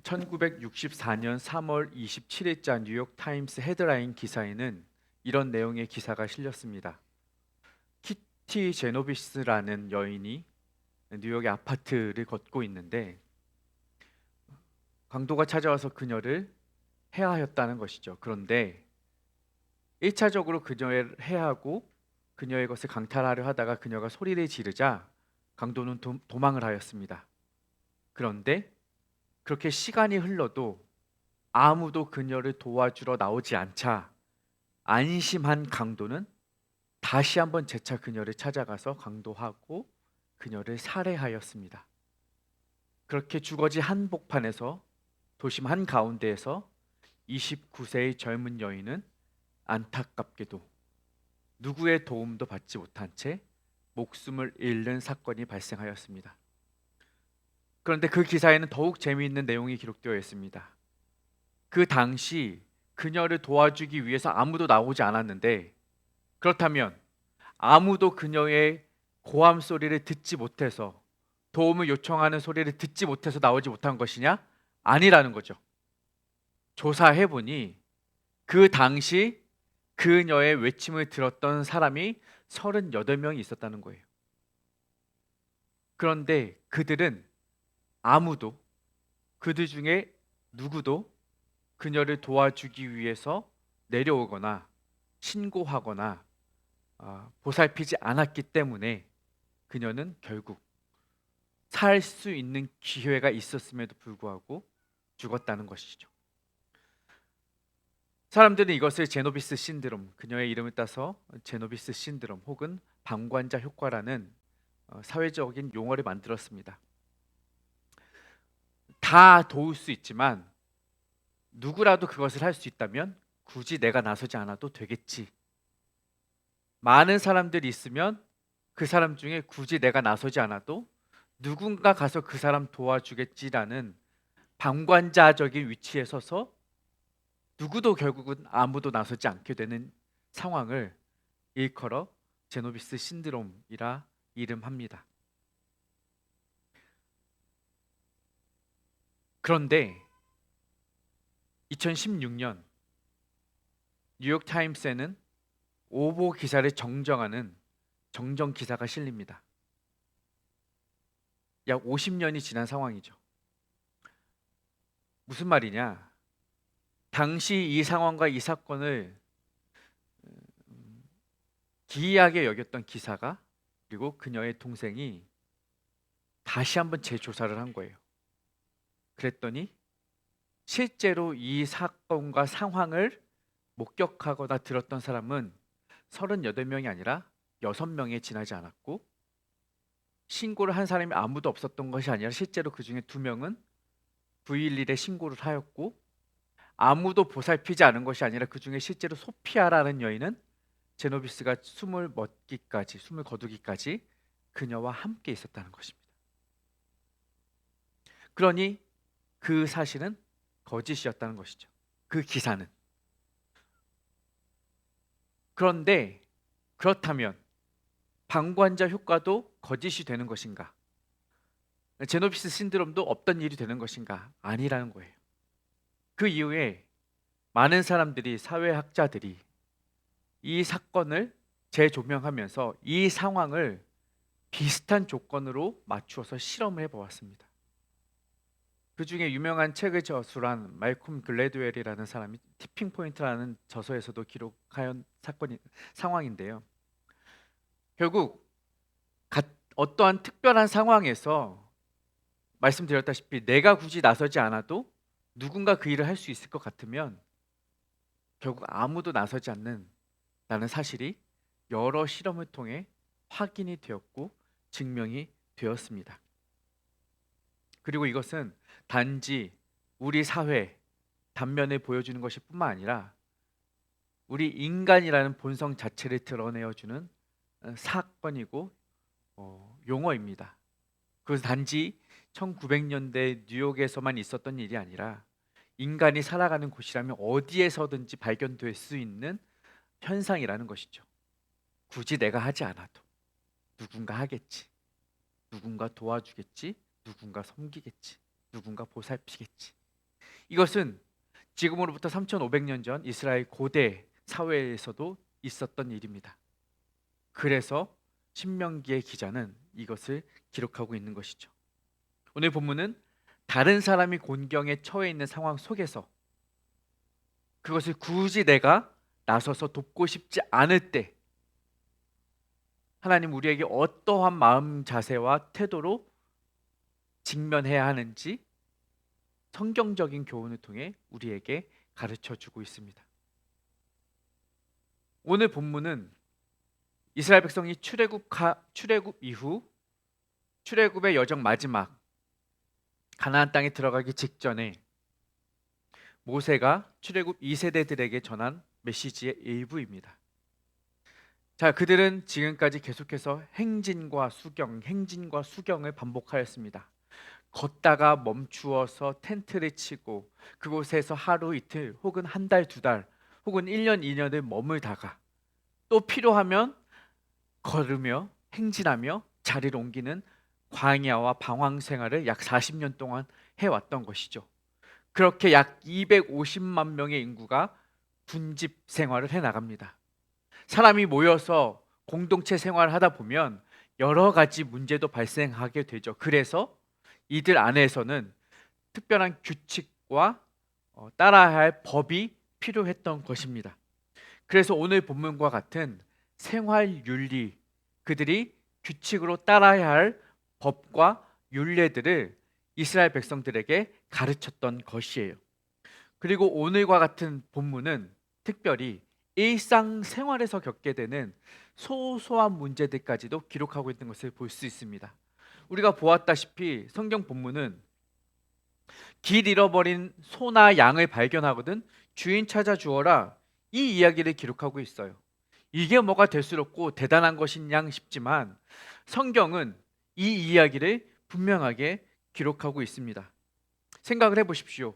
1964년 3월 27일자 뉴욕타임스 헤드라인 기사에는 이런 내용의 기사가 실렸습니다. 키티 제노비스라는 여인이 뉴욕의 아파트를 걷고 있는데 강도가 찾아와서 그녀를 해하였다는 것이죠. 그런데 1차적으로 그녀를 해하고 그녀의 것을 강탈하려 하다가 그녀가 소리를 지르자 강도는 도망을 하였습니다. 그런데 그렇게 시간이 흘러도 아무도 그녀를 도와주러 나오지 않자 안심한 강도는 다시 한번 재차 그녀를 찾아가서 강도하고 그녀를 살해하였습니다. 그렇게 주거지 한복판에서 도심 한가운데에서 29세의 젊은 여인은 안타깝게도 누구의 도움도 받지 못한 채 목숨을 잃는 사건이 발생하였습니다. 그런데 그 기사에는 더욱 재미있는 내용이 기록되어 있습니다. 그 당시 그녀를 도와주기 위해서 아무도 나오지 않았는데, 그렇다면 아무도 그녀의 고함 소리를 듣지 못해서, 도움을 요청하는 소리를 듣지 못해서 나오지 못한 것이냐? 아니라는 거죠. 조사해 보니 그 당시 그녀의 외침을 들었던 사람이 38명이 있었다는 거예요. 그런데 그들은 아무도, 그들 중에 누구도 그녀를 도와주기 위해서 내려오거나 신고하거나 보살피지 않았기 때문에 그녀는 결국 살 수 있는 기회가 있었음에도 불구하고 죽었다는 것이죠. 사람들은 이것을 제노비스 신드롬, 그녀의 이름을 따서 제노비스 신드롬 혹은 방관자 효과라는 사회적인 용어를 만들었습니다. 다 도울 수 있지만 누구라도 그것을 할 수 있다면 굳이 내가 나서지 않아도 되겠지. 많은 사람들이 있으면 그 사람 중에 굳이 내가 나서지 않아도 누군가 가서 그 사람 도와주겠지라는 방관자적인 위치에 서서 누구도 결국은 아무도 나서지 않게 되는 상황을 일컬어 제노비스 신드롬이라 이름합니다. 그런데 2016년 뉴욕타임스에는 오보 기사를 정정하는 정정 기사가 실립니다. 약 50년이 지난 상황이죠. 무슨 말이냐? 당시 이 상황과 이 사건을 기이하게 여겼던 기사가, 그리고 그녀의 동생이 다시 한번 재조사를 한 거예요. 그랬더니 실제로 이 사건과 상황을 목격하거나 들었던 사람은 38명이 아니라 6명에 지나지 않았고, 신고를 한 사람이 아무도 없었던 것이 아니라 실제로 그 중에 2명은 911에 신고를 하였고, 아무도 보살피지 않은 것이 아니라 그 중에 실제로 소피아라는 여인은 제노비스가 숨을 거두기까지 그녀와 함께 있었다는 것입니다. 그러니 그 사실은 거짓이었다는 것이죠. 그 기사는. 그런데 그렇다면 방관자 효과도 거짓이 되는 것인가? 제노비스 신드롬도 없던 일이 되는 것인가? 아니라는 거예요. 그 이후에 많은 사람들이, 사회학자들이 이 사건을 재조명하면서 이 상황을 비슷한 조건으로 맞추어서 실험을 해보았습니다. 그 중에 유명한 책을 저술한 말콤 글래드웰이라는 사람이 티핑 포인트라는 저서에서도 기록한 상황인데요. 결국 어떠한 특별한 상황에서 말씀드렸다시피 내가 굳이 나서지 않아도 누군가 그 일을 할 수 있을 것 같으면 결국 아무도 나서지 않는다는 사실이 여러 실험을 통해 확인이 되었고 증명이 되었습니다. 그리고 이것은 단지 우리 사회 단면을 보여주는 것일 뿐만 아니라 우리 인간이라는 본성 자체를 드러내어주는 사건이고 용어입니다. 그것은 단지 1900년대 뉴욕에서만 있었던 일이 아니라 인간이 살아가는 곳이라면 어디에서든지 발견될 수 있는 현상이라는 것이죠. 굳이 내가 하지 않아도 누군가 하겠지, 누군가 도와주겠지, 누군가 섬기겠지, 누군가 보살피겠지. 이것은 지금으로부터 3,500년 전 이스라엘 고대 사회에서도 있었던 일입니다. 그래서 신명기의 기자는 이것을 기록하고 있는 것이죠. 오늘 본문은 다른 사람이 곤경에 처해 있는 상황 속에서 그것을 굳이 내가 나서서 돕고 싶지 않을 때 하나님 우리에게 어떠한 마음 자세와 태도로 직면해야 하는지 성경적인 교훈을 통해 우리에게 가르쳐 주고 있습니다. 오늘 본문은 이스라엘 백성이 출애굽 이후 출애굽의 여정 마지막 가나안 땅에 들어가기 직전에 모세가 출애굽 2세대들에게 전한 메시지의 일부입니다. 자, 그들은 지금까지 계속해서 행진과 수경을 반복하였습니다. 걷다가 멈추어서 텐트를 치고 그곳에서 하루 이틀 혹은 한 달, 두 달 혹은 1년, 2년을 머물다가 또 필요하면 걸으며 행진하며 자리를 옮기는 광야와 방황 생활을 약 40년 동안 해왔던 것이죠. 그렇게 약 250만 명의 인구가 군집 생활을 해나갑니다. 사람이 모여서 공동체 생활을 하다 보면 여러 가지 문제도 발생하게 되죠. 그래서 이들 안에서는 특별한 규칙과 따라야 할 법이 필요했던 것입니다. 그래서 오늘 본문과 같은 생활 윤리, 그들이 규칙으로 따라야 할 법과 윤례들을 이스라엘 백성들에게 가르쳤던 것이에요. 그리고 오늘과 같은 본문은 특별히 일상생활에서 겪게 되는 소소한 문제들까지도 기록하고 있는 것을 볼 수 있습니다. 우리가 보았다시피 성경 본문은 길 잃어버린 소나 양을 발견하거든 주인 찾아 주어라, 이 이야기를 기록하고 있어요. 이게 뭐가 대수롭고 대단한 것이냐 싶지만 성경은 이 이야기를 분명하게 기록하고 있습니다. 생각을 해보십시오.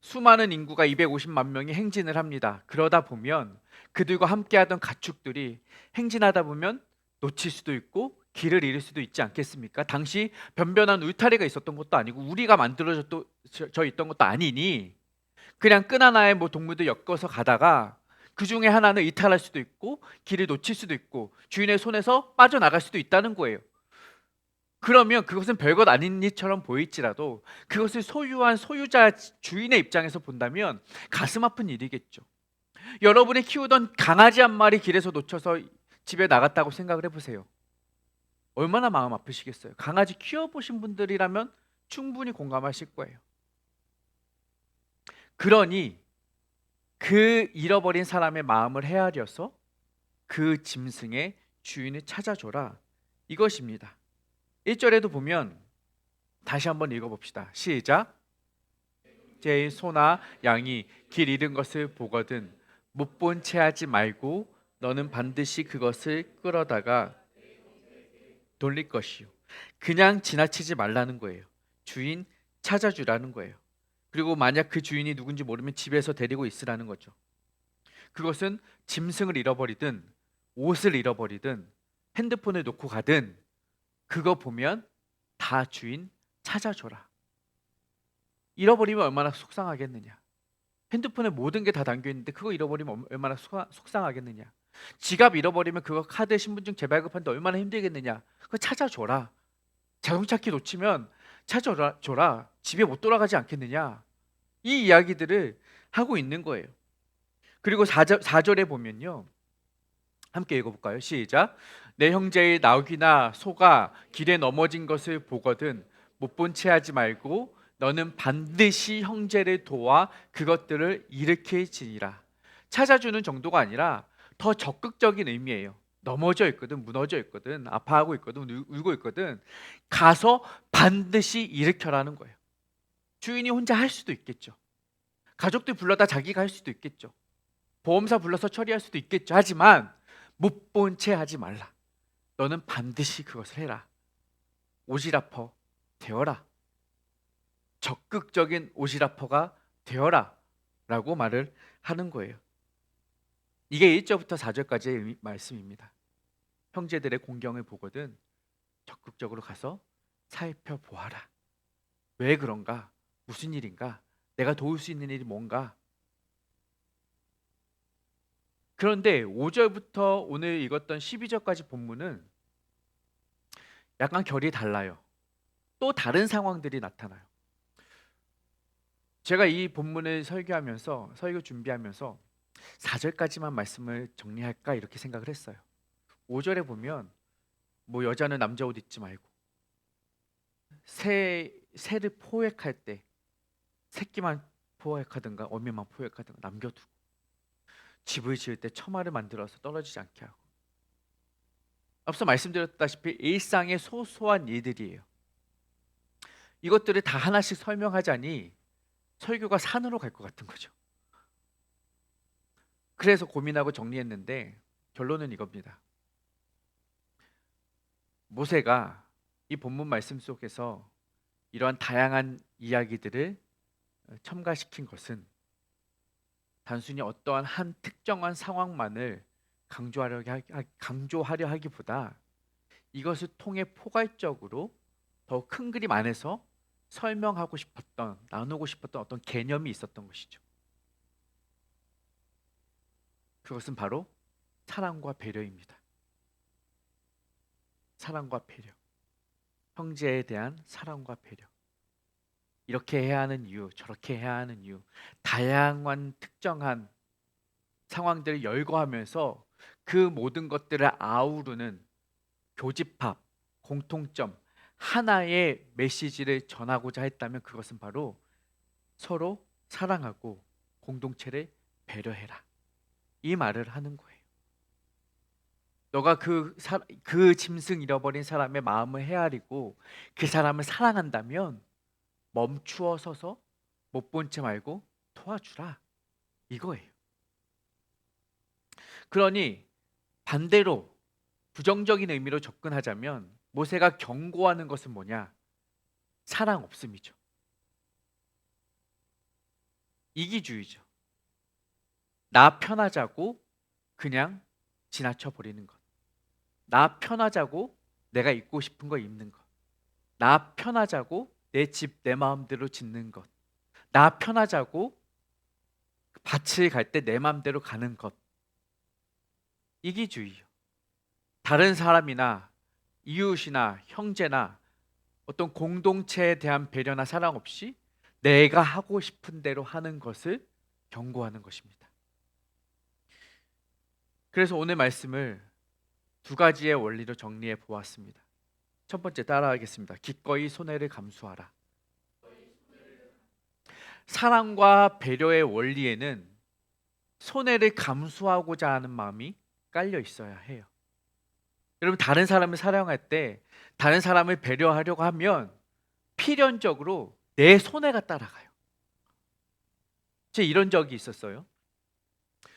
수많은 인구가 250만 명이 행진을 합니다. 그러다 보면 그들과 함께하던 가축들이 행진하다 보면 놓칠 수도 있고 길을 잃을 수도 있지 않겠습니까? 당시 변변한 울타리가 있었던 것도 아니고 우리가 만들어져 있던 것도 아니니 그냥 끈 하나에 뭐 동물들 엮어서 가다가 그 중에 하나는 이탈할 수도 있고 길을 놓칠 수도 있고 주인의 손에서 빠져나갈 수도 있다는 거예요. 그러면 그것은 별것 아닌 일처럼 보일지라도 그것을 소유한 소유자 주인의 입장에서 본다면 가슴 아픈 일이겠죠. 여러분이 키우던 강아지 한 마리 길에서 놓쳐서 집에 나갔다고 생각을 해보세요. 얼마나 마음 아프시겠어요. 강아지 키워보신 분들이라면 충분히 공감하실 거예요. 그러니 그 잃어버린 사람의 마음을 헤아려서 그 짐승의 주인을 찾아줘라, 이것입니다. 1절에도 보면 다시 한번 읽어봅시다. 시작. 제 소나 양이 길 잃은 것을 보거든 못 본 채 하지 말고 너는 반드시 그것을 끌어다가 돌릴 것이요. 그냥 지나치지 말라는 거예요. 주인 찾아주라는 거예요. 그리고 만약 그 주인이 누군지 모르면 집에서 데리고 있으라는 거죠. 그것은 짐승을 잃어버리든 옷을 잃어버리든 핸드폰을 놓고 가든 그거 보면 다 주인 찾아줘라. 잃어버리면 얼마나 속상하겠느냐. 핸드폰에 모든 게 다 담겨있는데 그거 잃어버리면 얼마나 속상하겠느냐. 지갑 잃어버리면 그거 카드 신분증 재발급하는데 얼마나 힘들겠느냐. 그거 찾아줘라. 자동차 키 놓치면 찾아줘라. 집에 못 돌아가지 않겠느냐. 이 이야기들을 하고 있는 거예요. 그리고 4절에 보면요, 함께 읽어볼까요? 시작. 내 형제의 나귀나 소가 길에 넘어진 것을 보거든 못 본 채 하지 말고 너는 반드시 형제를 도와 그것들을 일으킬지니라. 찾아주는 정도가 아니라 더 적극적인 의미예요. 넘어져 있거든, 무너져 있거든, 아파하고 있거든, 울고 있거든, 가서 반드시 일으켜라는 거예요. 주인이 혼자 할 수도 있겠죠. 가족들 불러다 자기가 할 수도 있겠죠. 보험사 불러서 처리할 수도 있겠죠. 하지만 못 본 채 하지 말라. 너는 반드시 그것을 해라. 오지라퍼 되어라. 적극적인 오지라퍼가 되어라 라고 말을 하는 거예요. 이게 1절부터 4절까지의 말씀입니다. 형제들의 공경을 보거든 적극적으로 가서 살펴보아라. 왜 그런가? 무슨 일인가? 내가 도울 수 있는 일이 뭔가? 그런데 5절부터 오늘 읽었던 12절까지 본문은 약간 결이 달라요. 또 다른 상황들이 나타나요. 제가 이 본문을 설교 준비하면서 4절까지만 말씀을 정리할까 이렇게 생각을 했어요. 5절에 보면 뭐 여자는 남자 옷 입지 말고 새를 포획할 때 새끼만 포획하든가 어미만 포획하든가 남겨두고 집을 지을 때 처마를 만들어서 떨어지지 않게 하고 앞서 말씀드렸다시피 일상의 소소한 일들이에요. 이것들을 다 하나씩 설명하자니 설교가 산으로 갈 것 같은 거죠. 그래서 고민하고 정리했는데 결론은 이겁니다. 모세가 이 본문 말씀 속에서 이러한 다양한 이야기들을 첨가시킨 것은 단순히 어떠한 한 특정한 상황만을 강조하려 하기보다 이것을 통해 포괄적으로 더 큰 그림 안에서 설명하고 싶었던, 나누고 싶었던 어떤 개념이 있었던 것이죠. 그것은 바로 사랑과 배려입니다. 사랑과 배려. 형제에 대한 사랑과 배려. 이렇게 해야 하는 이유, 저렇게 해야 하는 이유, 다양한 특정한 상황들을 열거하면서 그 모든 것들을 아우르는 교집합, 공통점, 하나의 메시지를 전하고자 했다면 그것은 바로 서로 사랑하고 공동체를 배려해라. 이 말을 하는 거예요. 너가 그 짐승 잃어버린 사람의 마음을 헤아리고 그 사람을 사랑한다면 멈추어 서서 못 본 채 말고 도와주라. 이거예요. 그러니 반대로 부정적인 의미로 접근하자면 모세가 경고하는 것은 뭐냐? 사랑 없음이죠. 이기주의죠. 나 편하자고 그냥 지나쳐 버리는 것. 나 편하자고 내가 입고 싶은 거 입는 것. 나 편하자고 내 집 내 마음대로 짓는 것. 나 편하자고 밭을 갈 때 내 마음대로 가는 것. 이기주의요. 다른 사람이나 이웃이나 형제나 어떤 공동체에 대한 배려나 사랑 없이 내가 하고 싶은 대로 하는 것을 경고하는 것입니다. 그래서 오늘 말씀을 두 가지의 원리로 정리해 보았습니다. 첫 번째 따라하겠습니다. 기꺼이 손해를 감수하라. 사랑과 배려의 원리에는 손해를 감수하고자 하는 마음이 깔려 있어야 해요. 여러분 다른 사람을 사랑할 때 다른 사람을 배려하려고 하면 필연적으로 내 손해가 따라가요. 제가 이런 적이 있었어요.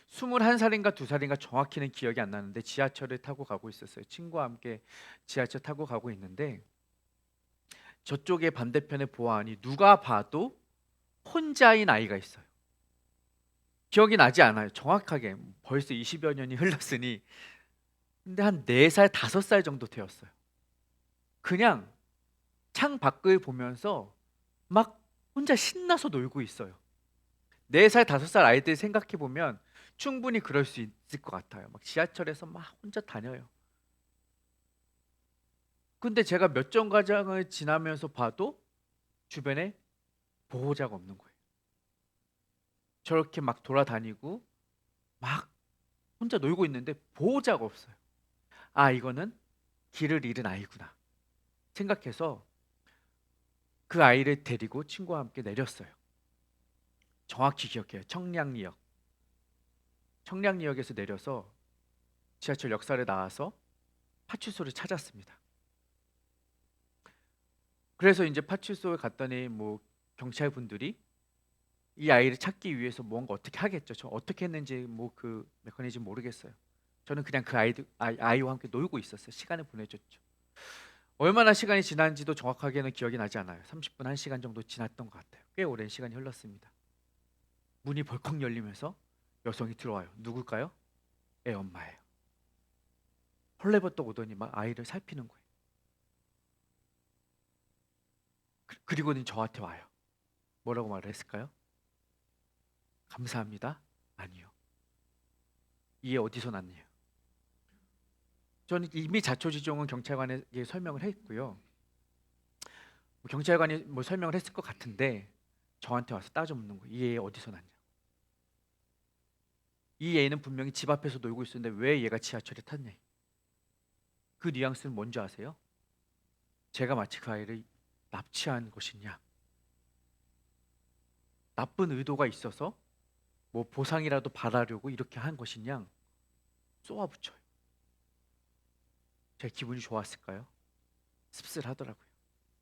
21살인가 2살인가 정확히는 기억이 안 나는데 지하철을 타고 가고 있었어요. 친구와 함께 지하철 타고 가고 있는데 저쪽에 반대편에 보아하니 누가 봐도 혼자인 아이가 있어요. 기억이 나지 않아요. 정확하게 벌써 20여 년이 흘렀으니 근데 한 4살, 5살 정도 되었어요. 그냥 창 밖을 보면서 막 혼자 신나서 놀고 있어요. 4살, 5살 아이들 생각해 보면 충분히 그럴 수 있을 것 같아요. 막 지하철에서 막 혼자 다녀요. 근데 제가 몇 정거장을 지나면서 봐도 주변에 보호자가 없는 거예요. 저렇게 막 돌아다니고 막 혼자 놀고 있는데 보호자가 없어요. 아, 이거는 길을 잃은 아이구나 생각해서 그 아이를 데리고 친구와 함께 내렸어요. 정확히 기억해요. 청량리역에서 내려서 지하철 역사를 나와서 파출소를 찾았습니다. 그래서 이제 파출소에 갔더니 뭐 경찰분들이 이 아이를 찾기 위해서 뭔가 어떻게 하겠죠. 저 어떻게 했는지 뭐 그 메커니즘 모르겠어요. 저는 그냥 그 아이와 함께 놀고 있었어요. 시간을 보내줬죠. 얼마나 시간이 지난지도 정확하게는 기억이 나지 않아요. 30분, 1시간 정도 지났던 것 같아요. 꽤 오랜 시간이 흘렀습니다. 문이 벌컥 열리면서 여성이 들어와요. 누굴까요? 애 엄마예요. 헐레벌떡 오더니 막 아이를 살피는 거예요. 그리고는 저한테 와요. 뭐라고 말을 했을까요? 감사합니다. 아니요. 이게 어디서 났네요. 저는 이미 자초지종은 경찰관에게 설명을 했고요. 경찰관이 설명을 했을 것 같은데 저한테 와서 따져 묻는 거예요. 이 애 어디서 났냐. 이 애는 분명히 집 앞에서 놀고 있었는데 왜 얘가 지하철에 탔냐. 그 뉘앙스는 뭔지 아세요? 제가 마치 그 아이를 납치한 것이냐, 나쁜 의도가 있어서 보상이라도 받으려고 이렇게 한 것이냐 쏘아붙여요. 제 기분이 좋았을까요? 씁쓸하더라고요.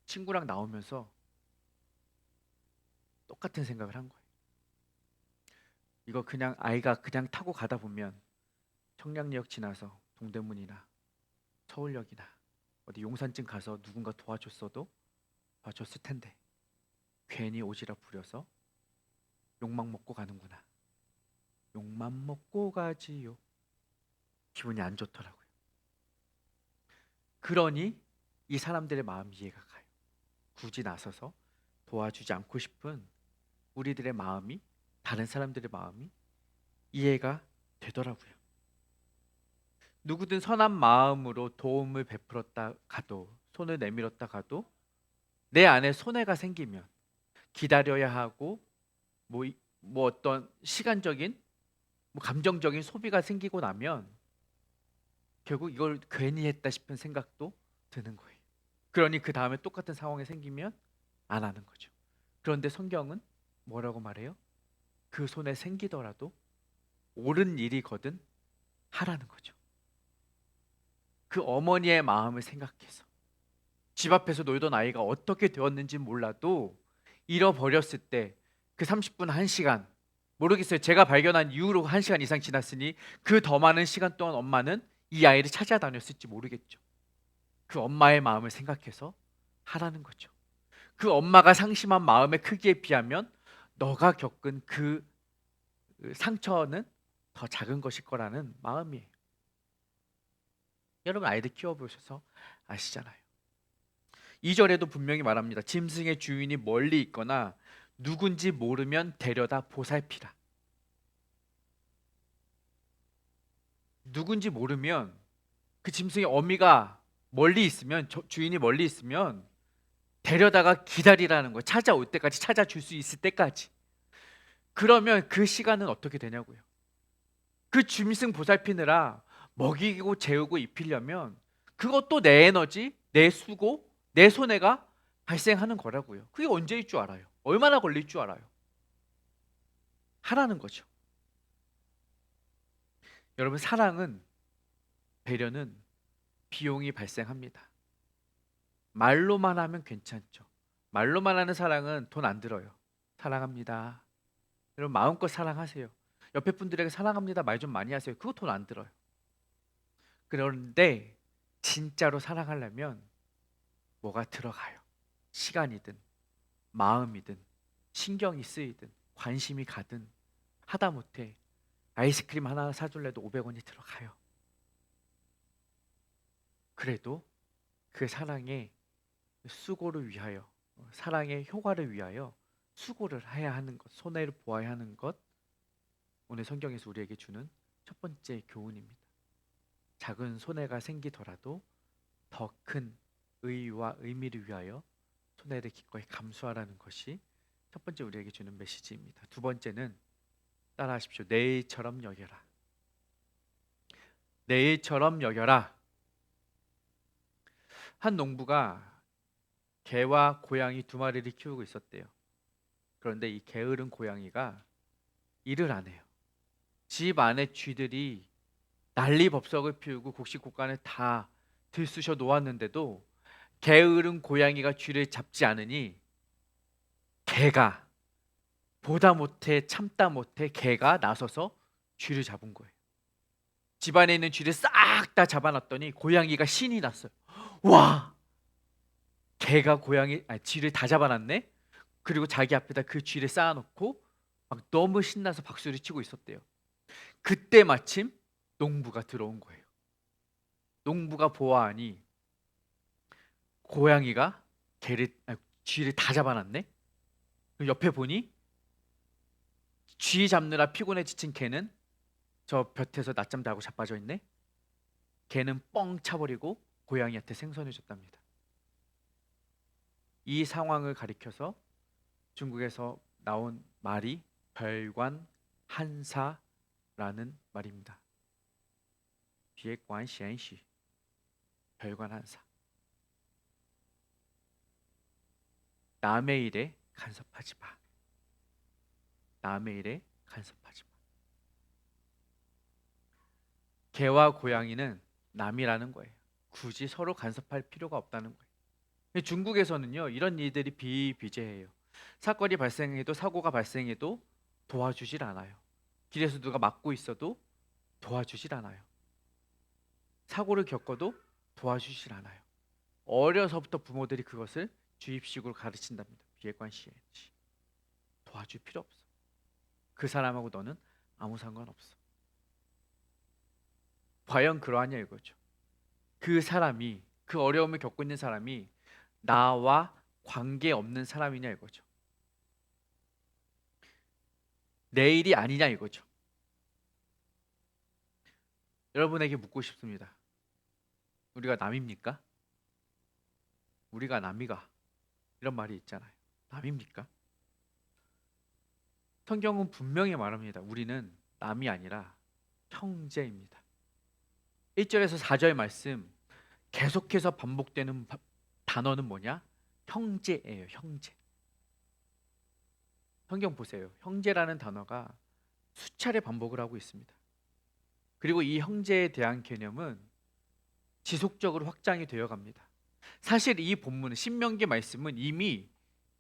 친구랑 나오면서 똑같은 생각을 한 거예요. 이거 그냥 아이가 그냥 타고 가다 보면 청량리역 지나서 동대문이나 서울역이나 어디 용산쯤 가서 누군가 도와줬을 텐데 괜히 오지랖 부려서 욕만 먹고 가는구나. 욕만 먹고 가지요. 기분이 안 좋더라고요. 그러니 이 사람들의 마음 이해가 가요. 굳이 나서서 도와주지 않고 싶은 우리들의 마음이, 다른 사람들의 마음이 이해가 되더라고요. 누구든 선한 마음으로 도움을 베풀었다 가도, 손을 내밀었다 가도 내 안에 손해가 생기면 기다려야 하고 어떤 시간적인 감정적인 소비가 생기고 나면 결국 이걸 괜히 했다 싶은 생각도 드는 거예요. 그러니 그 다음에 똑같은 상황이 생기면 안 하는 거죠. 그런데 성경은 뭐라고 말해요? 그 손에 생기더라도 옳은 일이거든 하라는 거죠. 그 어머니의 마음을 생각해서 집 앞에서 놀던 아이가 어떻게 되었는지 몰라도 잃어버렸을 때 그 30분, 1시간 모르겠어요. 제가 발견한 이후로 1시간 이상 지났으니 그 더 많은 시간 동안 엄마는 이 아이를 찾아다녔을지 모르겠죠. 그 엄마의 마음을 생각해서 하라는 거죠. 그 엄마가 상심한 마음의 크기에 비하면 너가 겪은 그 상처는 더 작은 것일 거라는 마음이에요. 여러분 아이들 키워보셔서 아시잖아요. 2절에도 분명히 말합니다. 짐승의 주인이 멀리 있거나 누군지 모르면 데려다 보살피라. 누군지 모르면 그 짐승의 어미가 멀리 있으면, 주인이 멀리 있으면 데려다가 기다리라는 거예요. 찾아올 때까지, 찾아줄 수 있을 때까지. 그러면 그 시간은 어떻게 되냐고요. 그 짐승 보살피느라 먹이고 재우고 입히려면 그것도 내 에너지, 내 수고, 내 손해가 발생하는 거라고요. 그게 언제일 줄 알아요? 얼마나 걸릴 줄 알아요? 하라는 거죠. 여러분 사랑은, 배려는 비용이 발생합니다. 말로만 하면 괜찮죠. 말로만 하는 사랑은 돈 안 들어요. 사랑합니다. 여러분 마음껏 사랑하세요. 옆에 분들에게 사랑합니다 말 좀 많이 하세요. 그거 돈 안 들어요. 그런데 진짜로 사랑하려면 뭐가 들어가요. 시간이든 마음이든 신경이 쓰이든 관심이 가든 하다못해 아이스크림 하나 사줄래도 500원이 들어가요. 그래도 그 사랑의 수고를 위하여, 사랑의 효과를 위하여 수고를 해야 하는 것, 손해를 보아야 하는 것, 오늘 성경에서 우리에게 주는 첫 번째 교훈입니다. 작은 손해가 생기더라도 더 큰 의의와 의미를 위하여 손해를 기꺼이 감수하라는 것이 첫 번째 우리에게 주는 메시지입니다. 두 번째는 따라하십시오. 내일처럼 여겨라. 내일처럼 여겨라. 한 농부가 개와 고양이 두 마리를 키우고 있었대요. 그런데 이 게으른 고양이가 일을 안 해요. 집 안에 쥐들이 난리법석을 피우고 곡식곡간을 다 들쑤셔 놓았는데도 게으른 고양이가 쥐를 잡지 않으니 개가 보다 못해 참다 못해 개가 나서서 쥐를 잡은 거예요. 집안에 있는 쥐를 싹 다 잡아놨더니 고양이가 신이 났어요. 와! 개가 쥐를 다 잡아놨네? 그리고 자기 앞에다 그 쥐를 쌓아놓고 막 너무 신나서 박수를 치고 있었대요. 그때 마침 농부가 들어온 거예요. 농부가 보아하니 고양이가 쥐를 다 잡아놨네? 옆에 보니 쥐 잡느라 피곤해 지친 개는 저 볕에서 낮잠 자고 자빠져 있네. 개는 뻥 차버리고 고양이한테 생선을 줬답니다. 이 상황을 가리켜서 중국에서 나온 말이 별관한사라는 말입니다. 비관시시 별관한사. 남의 일에 간섭하지 마. 남의 일에 간섭하지 마. 개와 고양이는 남이라는 거예요. 굳이 서로 간섭할 필요가 없다는 거예요. 중국에서는요, 이런 일들이 비비재해요. 사건이 발생해도, 사고가 발생해도 도와주질 않아요. 길에서 누가 막고 있어도 도와주질 않아요. 사고를 겪어도 도와주질 않아요. 어려서부터 부모들이 그것을 주입식으로 가르친답니다. 비관시행시. 도와줄 필요 없어. 그 사람하고 너는 아무 상관없어. 과연 그러하냐 이거죠. 그 사람이, 그 어려움을 겪고 있는 사람이 나와 관계없는 사람이냐 이거죠. 내 일이 아니냐 이거죠. 여러분에게 묻고 싶습니다. 우리가 남입니까? 우리가 남이가, 이런 말이 있잖아요. 남입니까? 성경은 분명히 말합니다. 우리는 남이 아니라 형제입니다. 1절에서 4절 말씀 계속해서 반복되는 단어는 뭐냐? 형제예요. 형제. 성경 보세요. 형제라는 단어가 수차례 반복을 하고 있습니다. 그리고 이 형제에 대한 개념은 지속적으로 확장이 되어 갑니다. 사실 이 본문은, 신명기 말씀은 이미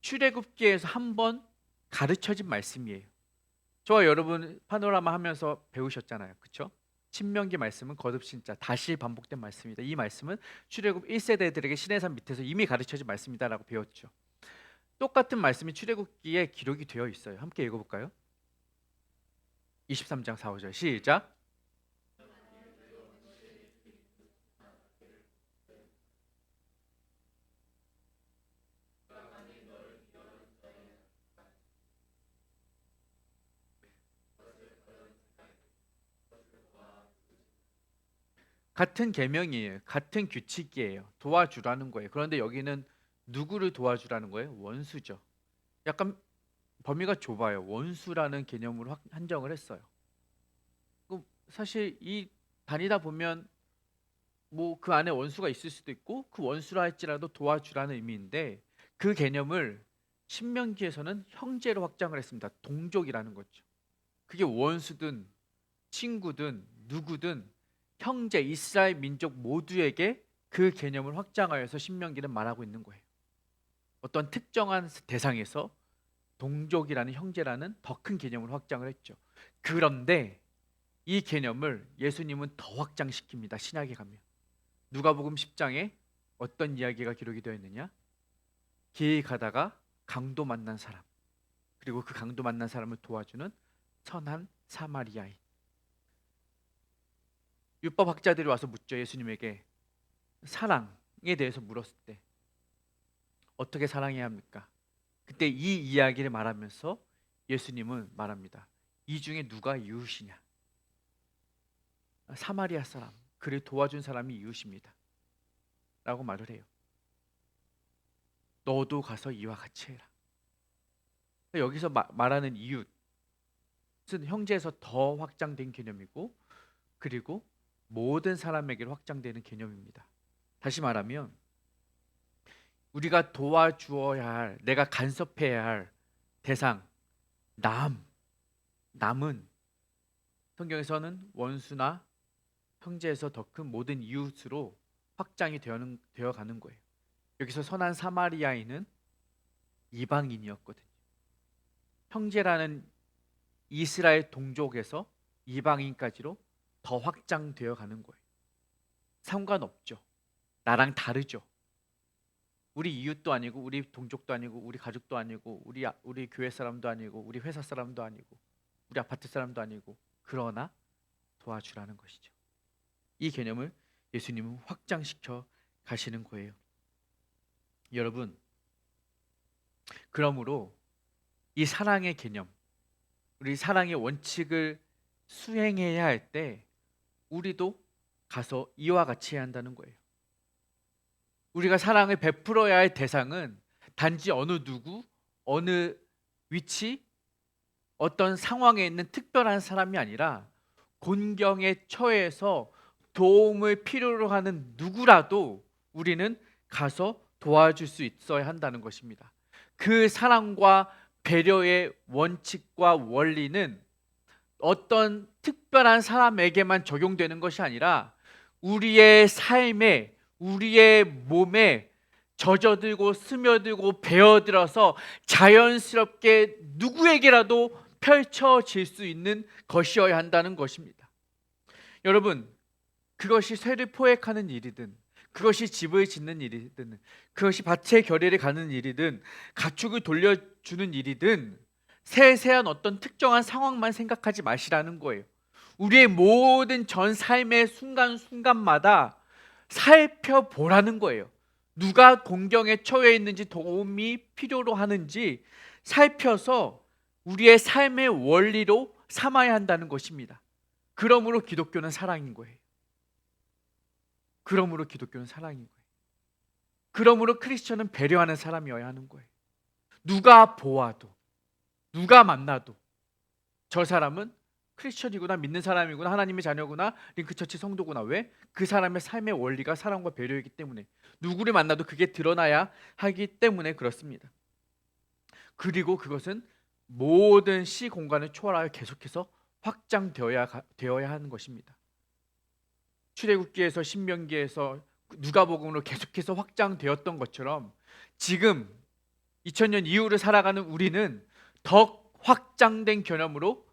출애굽기에서 한번 가르쳐진 말씀이에요. 저와 여러분 파노라마 하면서 배우셨잖아요. 그렇죠? 신명기 말씀은 거듭신자, 다시 반복된 말씀입니다. 이 말씀은 출애굽 1세대들에게 시내산 밑에서 이미 가르쳐진 말씀이다라고 배웠죠. 똑같은 말씀이 출애굽기에 기록이 되어 있어요. 함께 읽어볼까요? 23장 4, 5절 시작. 같은 계명이에요. 같은 규칙이에요. 도와주라는 거예요. 그런데 여기는 누구를 도와주라는 거예요? 원수죠. 약간 범위가 좁아요. 원수라는 개념으로 한정을 했어요. 사실 이 다니다 보면 뭐 그 안에 원수가 있을 수도 있고, 그 원수라 할지라도 도와주라는 의미인데, 그 개념을 신명기에서는 형제로 확장을 했습니다. 동족이라는 거죠. 그게 원수든 친구든 누구든 형제, 이스라엘 민족 모두에게 그 개념을 확장하여서 신명기는 말하고 있는 거예요. 어떤 특정한 대상에서 동족이라는, 형제라는 더 큰 개념을 확장을 했죠. 그런데 이 개념을 예수님은 더 확장시킵니다. 신약에 가면 누가복음 10장에 어떤 이야기가 기록이 되어 있느냐? 길 가다가 강도 만난 사람, 그리고 그 강도 만난 사람을 도와주는 선한 사마리아인. 율법학자들이 와서 묻죠. 예수님에게 사랑에 대해서 물었을 때 어떻게 사랑해야 합니까? 그때 이 이야기를 말하면서 예수님은 말합니다. 이 중에 누가 이웃이냐? 사마리아 사람, 그를 도와준 사람이 이웃입니다 라고 말을 해요. 너도 가서 이와 같이 해라. 여기서 말하는 이웃은 형제에서 더 확장된 개념이고, 그리고 모든 사람에게 확장되는 개념입니다. 다시 말하면 우리가 도와주어야 할, 내가 간섭해야 할 대상, 남은 성경에서는 원수나 형제에서 더 큰 모든 이웃으로 확장이 되어 가는 거예요. 여기서 선한 사마리아인은 이방인이었거든요. 형제라는 이스라엘 동족에서 이방인까지로 더 확장되어 가는 거예요. 상관없죠. 나랑 다르죠. 우리 이웃도 아니고, 우리 동족도 아니고, 우리 가족도 아니고, 우리 교회 사람도 아니고, 우리 회사 사람도 아니고, 우리 아파트 사람도 아니고, 그러나 도와주라는 것이죠. 이 개념을 예수님은 확장시켜 가시는 거예요. 여러분, 그러므로 이 사랑의 개념, 우리 사랑의 원칙을 수행해야 할 때 우리도 가서 이와 같이 해야 한다는 거예요. 우리가 사랑을 베풀어야 할 대상은 단지 어느 누구, 어느 위치, 어떤 상황에 있는 특별한 사람이 아니라 곤경에 처해서 도움을 필요로 하는 누구라도 우리는 가서 도와줄 수 있어야 한다는 것입니다. 그 사랑과 배려의 원칙과 원리는 어떤 특별한 사람에게만 적용되는 것이 아니라 우리의 삶에, 우리의 몸에 젖어들고 스며들고 배어들어서 자연스럽게 누구에게라도 펼쳐질 수 있는 것이어야 한다는 것입니다. 여러분, 그것이 쇠를 포획하는 일이든, 그것이 집을 짓는 일이든, 그것이 밭에 결의를 가는 일이든, 가축을 돌려주는 일이든, 세세한 어떤 특정한 상황만 생각하지 마시라는 거예요. 우리의 모든 전 삶의 순간순간마다 살펴보라는 거예요. 누가 공경에 처해 있는지, 도움이 필요로 하는지 살펴서 우리의 삶의 원리로 삼아야 한다는 것입니다. 그러므로 기독교는 사랑인 거예요. 그러므로 기독교는 사랑인 거예요. 그러므로 크리스천은 배려하는 사람이어야 하는 거예요. 누가 보아도, 누가 만나도 저 사람은 크리스천이구나, 믿는 사람이구나, 하나님의 자녀구나, 링크처치 성도구나. 왜? 그 사람의 삶의 원리가 사랑과 배려이기 때문에, 누구를 만나도 그게 드러나야 하기 때문에 그렇습니다. 그리고 그것은 모든 시 공간을 초월하여 계속해서 확장되어야 하는 것입니다. 출애굽기에서, 신명기에서, 누가복음으로 계속해서 확장되었던 것처럼 지금 2000년 이후를 살아가는 우리는 더 확장된 개념으로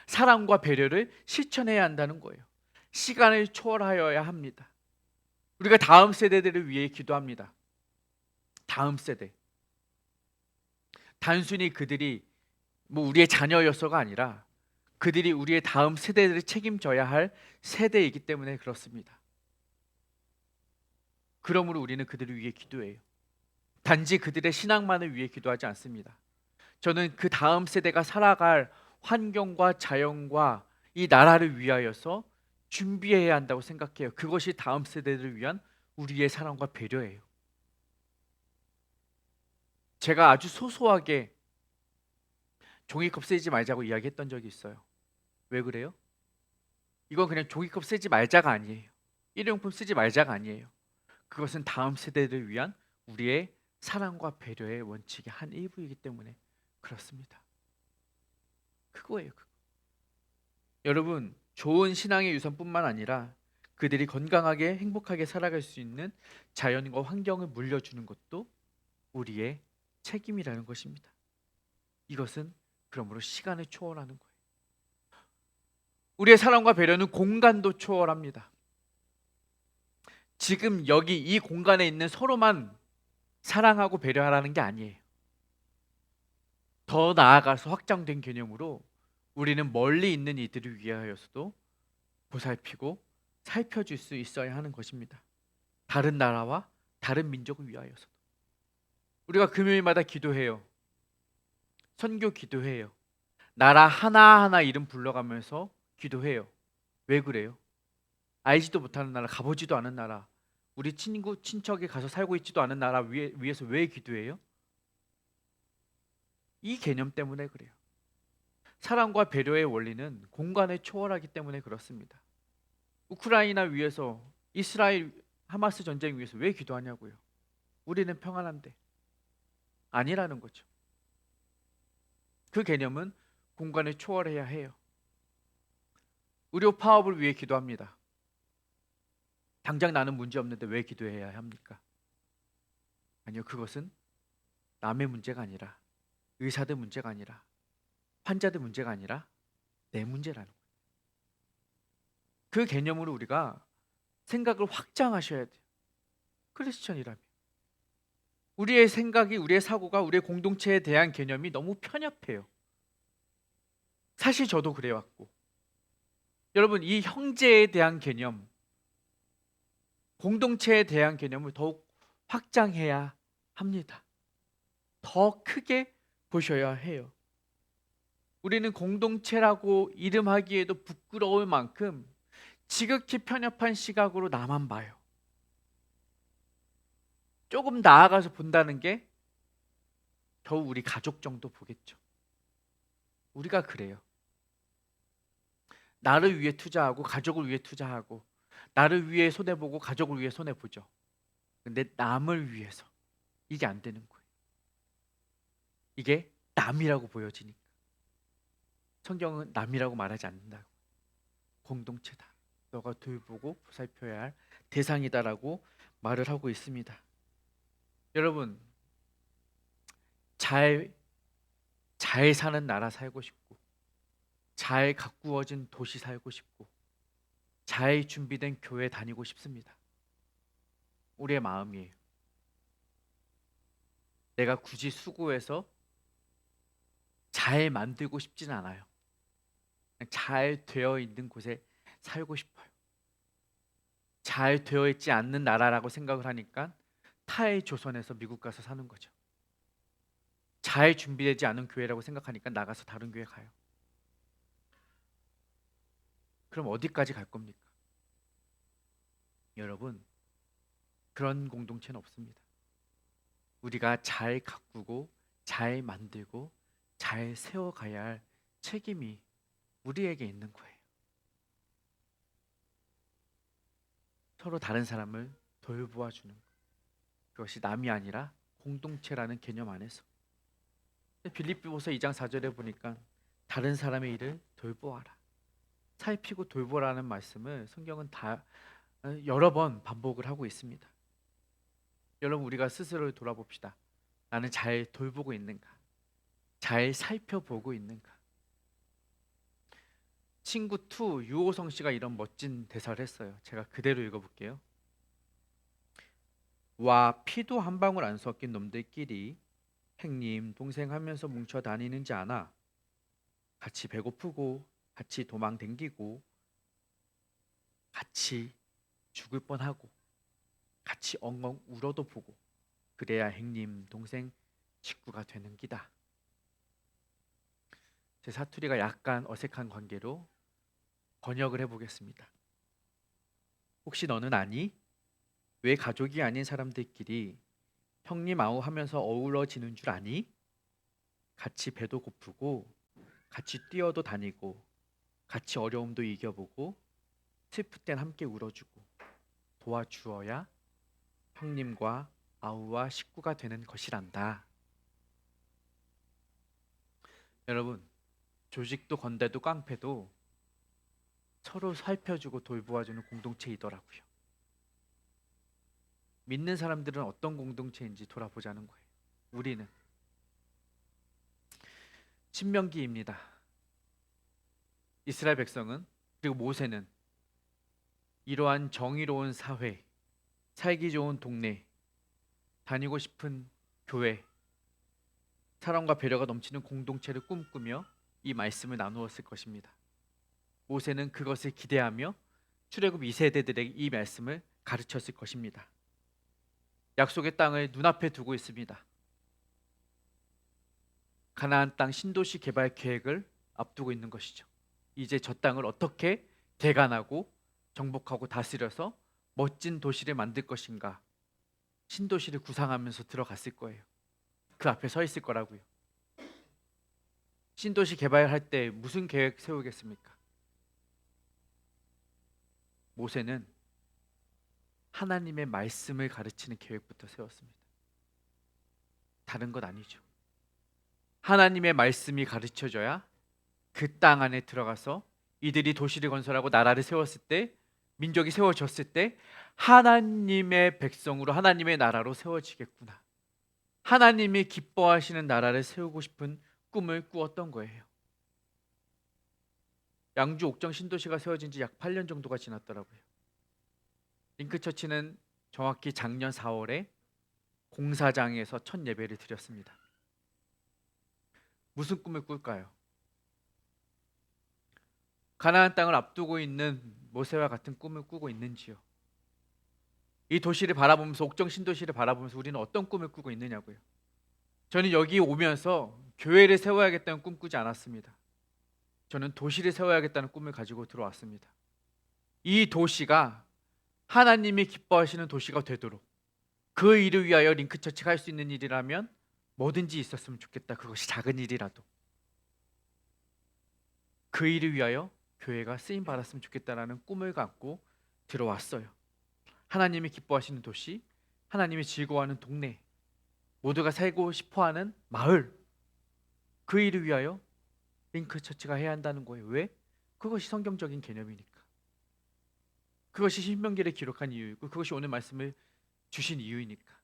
사랑과 배려를 실천해야 한다는 거예요. 시간을 초월하여야 합니다. 우리가 다음 세대들을 위해 기도합니다. 다음 세대. 단순히 그들이 우리의 자녀여서가 아니라 그들이 우리의 다음 세대들을 책임져야 할 세대이기 때문에 그렇습니다. 그러므로 우리는 그들을 위해 기도해요. 단지 그들의 신앙만을 위해 기도하지 않습니다. 저는 그 다음 세대가 살아갈 환경과 자연과 이 나라를 위하여서 준비해야 한다고 생각해요. 그것이 다음 세대를 위한 우리의 사랑과 배려예요. 제가 아주 소소하게 종이컵 쓰지 말자고 이야기했던 적이 있어요. 왜 그래요? 이건 그냥 종이컵 쓰지 말자가 아니에요. 일회용품 쓰지 말자가 아니에요. 그것은 다음 세대를 위한 우리의 사랑과 배려의 원칙의 한 일부이기 때문에 그렇습니다. 그거예요. 그거. 여러분, 좋은 신앙의 유산뿐만 아니라 그들이 건강하게 행복하게 살아갈 수 있는 자연과 환경을 물려주는 것도 우리의 책임이라는 것입니다. 이것은 그러므로 시간을 초월하는 거예요. 우리의 사랑과 배려는 공간도 초월합니다. 지금 여기 이 공간에 있는 서로만 사랑하고 배려하라는 게 아니에요. 더 나아가서 확장된 개념으로 우리는 멀리 있는 이들을 위하여서도 보살피고 살펴줄 수 있어야 하는 것입니다. 다른 나라와 다른 민족을 위하여서도. 우리가 금요일마다 기도해요. 선교 기도해요. 나라 하나하나 이름 불러가면서 기도해요. 왜 그래요? 알지도 못하는 나라, 가보지도 않은 나라, 우리 친구, 친척이 가서 살고 있지도 않은 나라 위해서 왜 기도해요? 이 개념 때문에 그래요. 사랑과 배려의 원리는 공간을 초월하기 때문에 그렇습니다. 우크라이나 위해서, 이스라엘 하마스 전쟁 위해서 왜 기도하냐고요? 우리는 평안한데. 아니라는 거죠. 그 개념은 공간을 초월해야 해요. 의료 파업을 위해 기도합니다. 당장 나는 문제 없는데 왜 기도해야 합니까? 아니요, 그것은 남의 문제가 아니라, 의사들 문제가 아니라, 환자들 문제가 아니라 내 문제라는 거예요. 그 개념으로 우리가 생각을 확장하셔야 돼요. 크리스천이라면 우리의 생각이, 우리의 사고가, 우리의 공동체에 대한 개념이 너무 편협해요. 사실 저도 그래왔고, 여러분, 이 형제에 대한 개념, 공동체에 대한 개념을 더욱 확장해야 합니다. 더 크게 보셔야 해요. 우리는 공동체라고 이름하기에도 부끄러울 만큼 지극히 편협한 시각으로 나만 봐요. 조금 나아가서 본다는 게 겨우 우리 가족 정도 보겠죠. 우리가 그래요. 나를 위해 투자하고 가족을 위해 투자하고 나를 위해 손해보고 가족을 위해 손해보죠. 근데 남을 위해서 이게 안 되는 거예요. 이게 남이라고 보여지니까. 성경은 남이라고 말하지 않는다고. 공동체다. 너가 돌보고 보살펴야 할 대상이다라고 말을 하고 있습니다. 여러분, 잘 사는 나라 살고 싶고, 잘 가꾸어진 도시 살고 싶고, 잘 준비된 교회 다니고 싶습니다. 우리의 마음이에요. 내가 굳이 수고해서 잘 만들고 싶진 않아요. 그냥 잘 되어 있는 곳에 살고 싶어요. 잘 되어 있지 않는 나라라고 생각을 하니까 타의 조선에서 미국 가서 사는 거죠. 잘 준비되지 않은 교회라고 생각하니까 나가서 다른 교회 가요. 그럼 어디까지 갈 겁니까? 여러분, 그런 공동체는 없습니다. 우리가 잘 가꾸고 잘 만들고 잘 세워가야 할 책임이 우리에게 있는 거예요. 서로 다른 사람을 돌보아 주는 것. 그것이 남이 아니라 공동체라는 개념 안에서. 빌립보서 2장 4절에 보니까 다른 사람의 일을 돌보아라. 살피고 돌보라는 말씀을 성경은 다 여러 번 반복을 하고 있습니다. 여러분, 우리가 스스로를 돌아봅시다. 나는 잘 돌보고 있는가? 잘 살펴보고 있는가? 친구 2 유호성 씨가 이런 멋진 대사를 했어요. 제가 그대로 읽어볼게요. 와, 피도 한 방울 안 섞인 놈들끼리 형님 동생 하면서 뭉쳐 다니는지 아나? 같이 배고프고 같이 도망 댕기고 같이 죽을 뻔하고 같이 엉엉 울어도 보고 그래야 형님 동생 식구가 되는 기다. 제 사투리가 약간 어색한 관계로 번역을 해보겠습니다. 혹시 너는 아니? 왜 가족이 아닌 사람들끼리 형님 아우 하면서 어우러지는 줄 아니? 같이 배도 고프고 같이 뛰어도 다니고 같이 어려움도 이겨보고 슬플 땐 함께 울어주고 도와주어야 형님과 아우와 식구가 되는 것이란다. 여러분, 조직도 건대도 깡패도 서로 살펴주고 돌보아주는 공동체이더라고요. 믿는 사람들은 어떤 공동체인지 돌아보자는 거예요. 우리는 신명기입니다. 이스라엘 백성은 그리고 모세는 이러한 정의로운 사회, 살기 좋은 동네, 다니고 싶은 교회, 사랑과 배려가 넘치는 공동체를 꿈꾸며 이 말씀을 나누었을 것입니다. 모세는 그것을 기대하며 출애굽 2세대들에게 이 말씀을 가르쳤을 것입니다. 약속의 땅을 눈앞에 두고 있습니다. 가나안 땅 신도시 개발 계획을 앞두고 있는 것이죠. 이제 저 땅을 어떻게 대간하고 정복하고 다스려서 멋진 도시를 만들 것인가. 신도시를 구상하면서 들어갔을 거예요. 그 앞에 서 있을 거라고요. 신도시 개발할 때 무슨 계획 세우겠습니까? 모세는 하나님의 말씀을 가르치는 계획부터 세웠습니다. 다른 것 아니죠. 하나님의 말씀이 가르쳐져야 그 땅 안에 들어가서 이들이 도시를 건설하고 나라를 세웠을 때, 민족이 세워졌을 때 하나님의 백성으로 하나님의 나라로 세워지겠구나. 하나님이 기뻐하시는 나라를 세우고 싶은 꿈을 꾸었던 거예요. 양주 옥정 신도시가 세워진 지 약 8년 정도가 지났더라고요. 링크처치는 정확히 작년 4월에 공사장에서 첫 예배를 드렸습니다. 무슨 꿈을 꿀까요? 가나안 땅을 앞두고 있는 모세와 같은 꿈을 꾸고 있는지요? 이 도시를 바라보면서, 옥정 신도시를 바라보면서 우리는 어떤 꿈을 꾸고 있느냐고요. 저는 여기 오면서 교회를 세워야겠다는 꿈 꾸지 않았습니다. 저는 도시를 세워야겠다는 꿈을 가지고 들어왔습니다. 이 도시가 하나님이 기뻐하시는 도시가 되도록, 그 일을 위하여 링크처치가 할 수 있는 일이라면 뭐든지 있었으면 좋겠다. 그것이 작은 일이라도 그 일을 위하여 교회가 쓰임 받았으면 좋겠다라는 꿈을 갖고 들어왔어요. 하나님이 기뻐하시는 도시, 하나님이 즐거워하는 동네, 모두가 살고 싶어하는 마을, 그 일을 위하여 링크처치가 해야 한다는 거예요. 왜? 그것이 성경적인 개념이니까. 그것이 신명기를 기록한 이유이고, 그것이 오늘 말씀을 주신 이유이니까.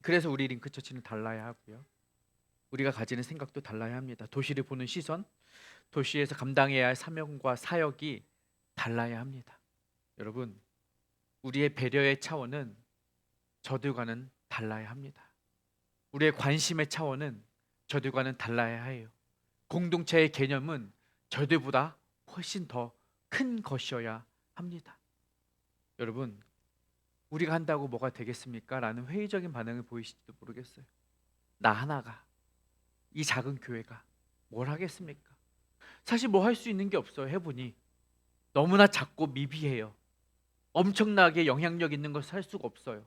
그래서 우리 링크처치는 달라야 하고요. 우리가 가지는 생각도 달라야 합니다. 도시를 보는 시선, 도시에서 감당해야 할 사명과 사역이 달라야 합니다. 여러분, 우리의 배려의 차원은 저들과는 달라야 합니다. 우리의 관심의 차원은 저들과는 달라야 해요. 공동체의 개념은 저들보다 훨씬 더 큰 것이어야 합니다. 여러분, 우리가 한다고 뭐가 되겠습니까? 라는 회의적인 반응을 보이실지도 모르겠어요. 나 하나가, 이 작은 교회가 뭘 하겠습니까? 사실 뭐 할 수 있는 게 없어요. 해보니 너무나 작고 미비해요. 엄청나게 영향력 있는 것을 할 수가 없어요.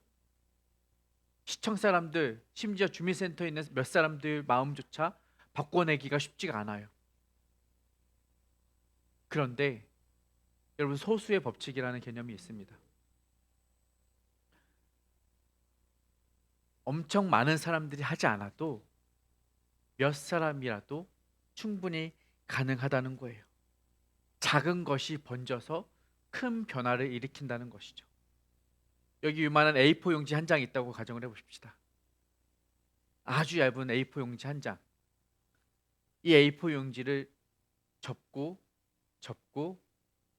시청 사람들, 심지어 주민센터에 있는 몇 사람들 마음조차 바꿔내기가 쉽지가 않아요. 그런데 여러분, 소수의 법칙이라는 개념이 있습니다. 엄청 많은 사람들이 하지 않아도 몇 사람이라도 충분히 가능하다는 거예요. 작은 것이 번져서 큰 변화를 일으킨다는 것이죠. 여기 요만한 A4 용지 한 장 있다고 가정을 해보십시다. 아주 얇은 A4 용지 한 장. 이 A4 용지를 접고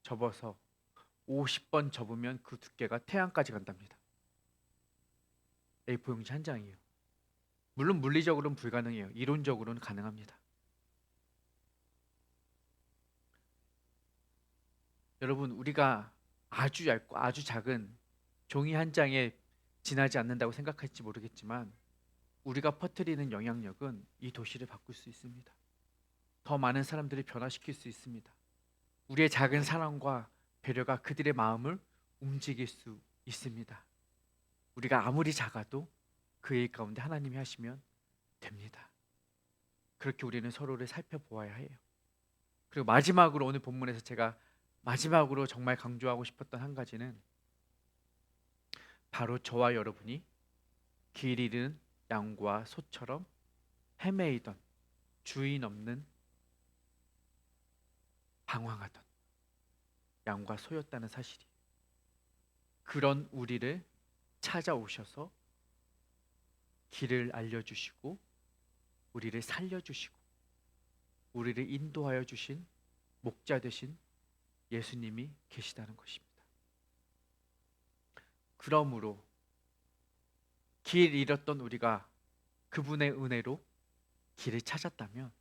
접어서 50번 접으면 그 두께가 태양까지 간답니다. A4 용지 한 장이에요. 물론 물리적으로는 불가능해요. 이론적으로는 가능합니다. 여러분, 우리가 아주 얇고 아주 작은 종이 한 장에 지나지 않는다고 생각할지 모르겠지만, 우리가 퍼뜨리는 영향력은 이 도시를 바꿀 수 있습니다. 더 많은 사람들을 변화시킬 수 있습니다. 우리의 작은 사랑과 배려가 그들의 마음을 움직일 수 있습니다. 우리가 아무리 작아도 그 일 가운데 하나님이 하시면 됩니다. 그렇게 우리는 서로를 살펴보아야 해요. 그리고 마지막으로 오늘 본문에서 제가 마지막으로 정말 강조하고 싶었던 한 가지는 바로 저와 여러분이 길 잃은 양과 소처럼 헤매이던, 주인 없는, 방황하던 양과 소였다는 사실이, 그런 우리를 찾아오셔서 길을 알려주시고 우리를 살려주시고 우리를 인도하여 주신 목자 되신 예수님이 계시다는 것입니다. 그러므로 길 잃었던 우리가 그분의 은혜로 길을 찾았다면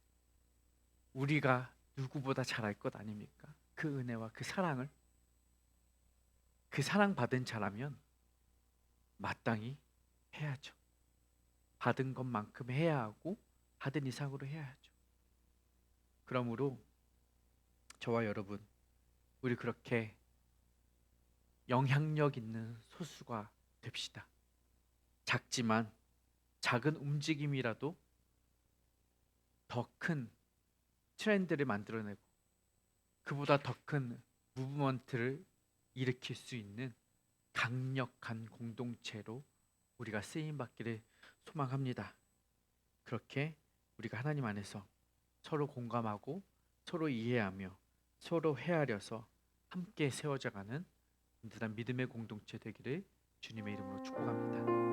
우리가 누구보다 잘 알 것 아닙니까? 그 은혜와 그 사랑을. 그 사랑받은 자라면 마땅히 해야죠. 받은 것만큼 해야 하고 받은 이상으로 해야 하죠. 그러므로 저와 여러분, 우리 그렇게 영향력 있는 소수가 됩시다. 작지만 작은 움직임이라도 더 큰 트렌드를 만들어내고 그보다 더 큰 무브먼트를 일으킬 수 있는 강력한 공동체로 우리가 쓰임받기를 소망합니다. 그렇게 우리가 하나님 안에서 서로 공감하고 서로 이해하며 서로 헤아려서 함께 세워져가는 든든한 믿음의 공동체 되기를 주님의 이름으로 축복합니다.